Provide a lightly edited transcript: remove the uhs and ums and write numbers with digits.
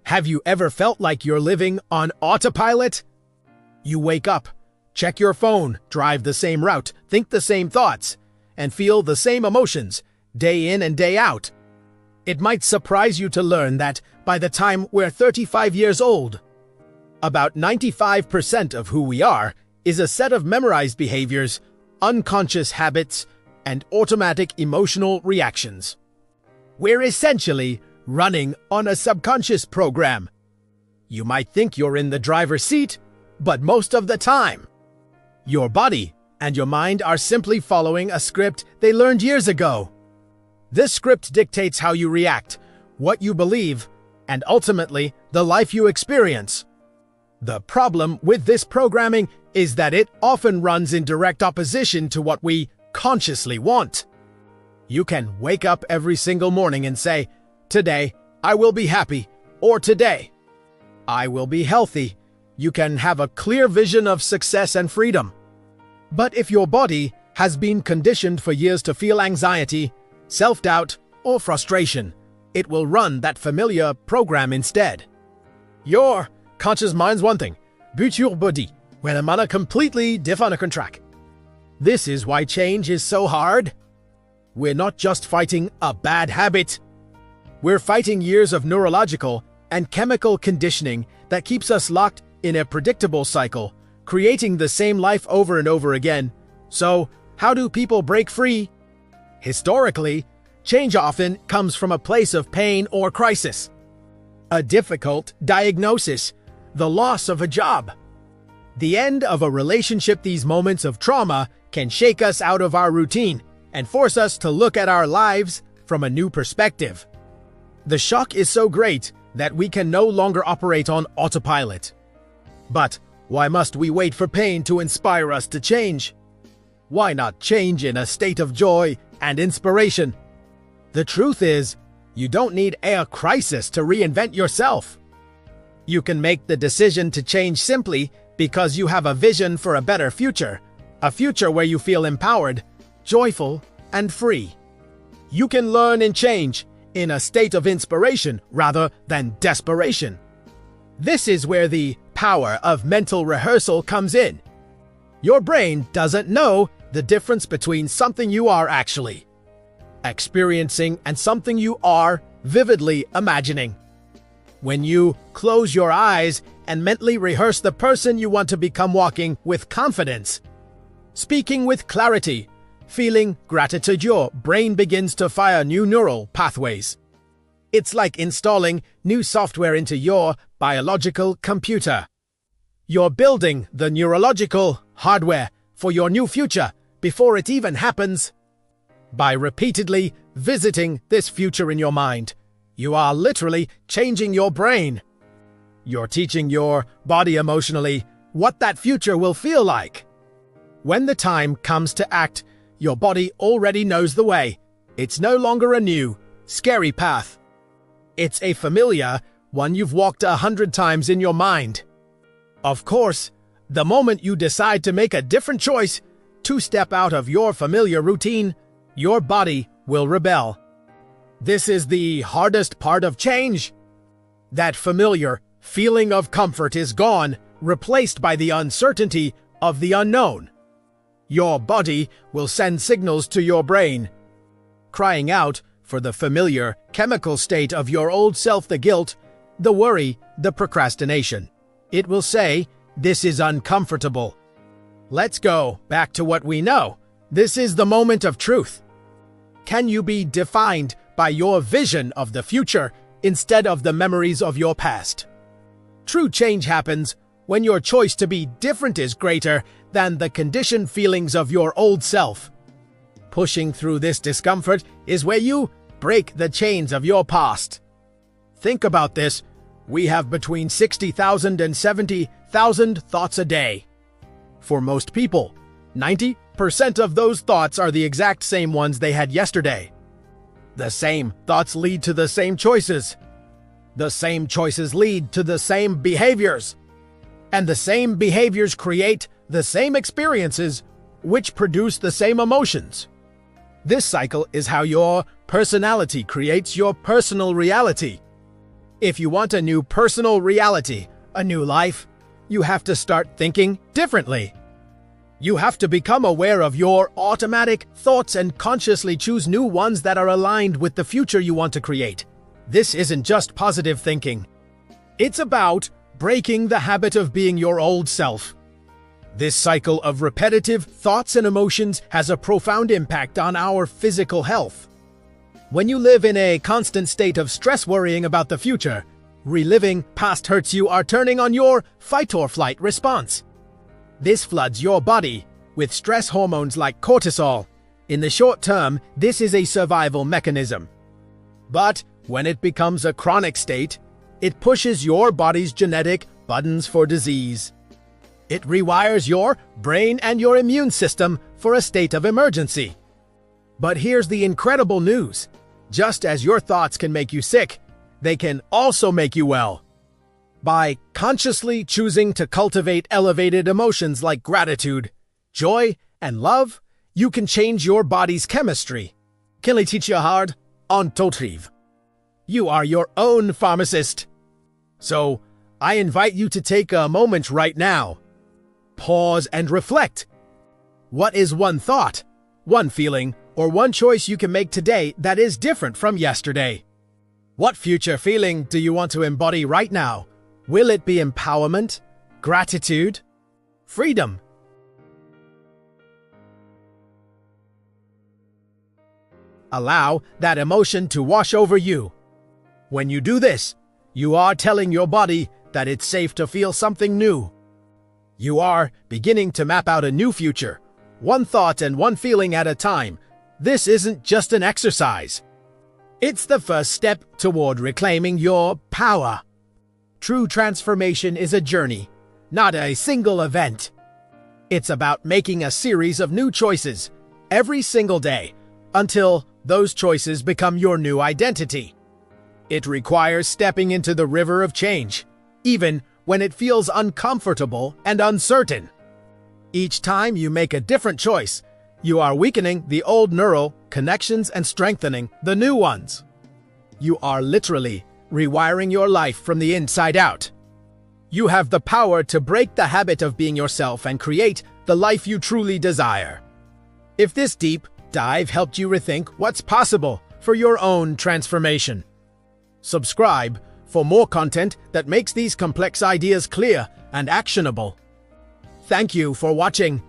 Have you ever felt like you're living on autopilot? You wake up, check your phone, drive the same route, think the same thoughts, and feel the same emotions day in and day out. It might surprise you to learn that by the time we're 35 years old, about 95% of who we are is a set of memorized behaviors, unconscious habits, and automatic emotional reactions. We're essentially running on a subconscious program. You might think you're in the driver's seat, but most of the time, your body and your mind are simply following a script they learned years ago. This script dictates how you react, what you believe, and ultimately, the life you experience. The problem with this programming is that it often runs in direct opposition to what we consciously want. You can wake up every single morning and say, "Today, I will be happy," or "Today, I will be healthy." You can have a clear vision of success and freedom. But if your body has been conditioned for years to feel anxiety, self-doubt, or frustration, it will run that familiar program instead. Your conscious mind's one thing, but your body will run a completely different track. This is why change is so hard. We're not just fighting a bad habit. We're fighting years of neurological and chemical conditioning that keeps us locked in a predictable cycle, creating the same life over and over again. So, how do people break free? Historically, change often comes from a place of pain or crisis. A difficult diagnosis, the loss of a job, the end of a relationship. These moments of trauma can shake us out of our routine and force us to look at our lives from a new perspective. The shock is so great that we can no longer operate on autopilot. But why must we wait for pain to inspire us to change? Why not change in a state of joy and inspiration? The truth is, you don't need a crisis to reinvent yourself. You can make the decision to change simply because you have a vision for a better future, a future where you feel empowered, joyful, and free. You can learn and change in a state of inspiration rather than desperation. This is where the power of mental rehearsal comes in. Your brain doesn't know the difference between something you are actually experiencing and something you are vividly imagining. When you close your eyes and mentally rehearse the person you want to become, walking with confidence, speaking with clarity, feeling gratitude, your brain begins to fire new neural pathways. It's like installing new software into your biological computer. You're building the neurological hardware for your new future before it even happens. By repeatedly visiting this future in your mind, you are literally changing your brain. You're teaching your body emotionally what that future will feel like. When the time comes to act, your body already knows the way. It's no longer a new, scary path. It's a familiar one you've walked 100 times in your mind. Of course, the moment you decide to make a different choice, to step out of your familiar routine, your body will rebel. This is the hardest part of change. That familiar feeling of comfort is gone, replaced by the uncertainty of the unknown. Your body will send signals to your brain, crying out for the familiar chemical state of your old self, the guilt, the worry, the procrastination. It will say, "This is uncomfortable. Let's go back to what we know." This is the moment of truth. Can you be defined by your vision of the future instead of the memories of your past? True change happens when your choice to be different is greater than the conditioned feelings of your old self. Pushing through this discomfort is where you break the chains of your past. Think about this. We have between 60,000 and 70,000 thoughts a day. For most people, 90% of those thoughts are the exact same ones they had yesterday. The same thoughts lead to the same choices. The same choices lead to the same behaviors. And the same behaviors create the same experiences, which produce the same emotions. This cycle is how your personality creates your personal reality. If you want a new personal reality, a new life, you have to start thinking differently. You have to become aware of your automatic thoughts and consciously choose new ones that are aligned with the future you want to create. This isn't just positive thinking. It's about breaking the habit of being your old self. This cycle of repetitive thoughts and emotions has a profound impact on our physical health. When you live in a constant state of stress worrying about the future, reliving past hurts, you are turning on your fight-or-flight response. This floods your body with stress hormones like cortisol. In the short term, this is a survival mechanism. But when it becomes a chronic state, it pushes your body's genetic buttons for disease. It rewires your brain and your immune system for a state of emergency. But here's the incredible news. Just as your thoughts can make you sick, they can also make you well. By consciously choosing to cultivate elevated emotions like gratitude, joy, and love, you can change your body's chemistry. Can I teach you hard? On Totriv. You are your own pharmacist. So, I invite you to take a moment right now. Pause and reflect. What is one thought, one feeling, or one choice you can make today that is different from yesterday? What future feeling do you want to embody right now? Will it be empowerment, gratitude, freedom? Allow that emotion to wash over you. When you do this, you are telling your body that it's safe to feel something new. You are beginning to map out a new future, one thought and one feeling at a time. This isn't just an exercise. It's the first step toward reclaiming your power. True transformation is a journey, not a single event. It's about making a series of new choices every single day until those choices become your new identity. It requires stepping into the river of change, even when it feels uncomfortable and uncertain. Each time you make a different choice, you are weakening the old neural connections and strengthening the new ones. You are literally rewiring your life from the inside out. You have the power to break the habit of being yourself and create the life you truly desire. If this deep dive helped you rethink what's possible for your own transformation, subscribe for more content that makes these complex ideas clear and actionable. Thank you for watching.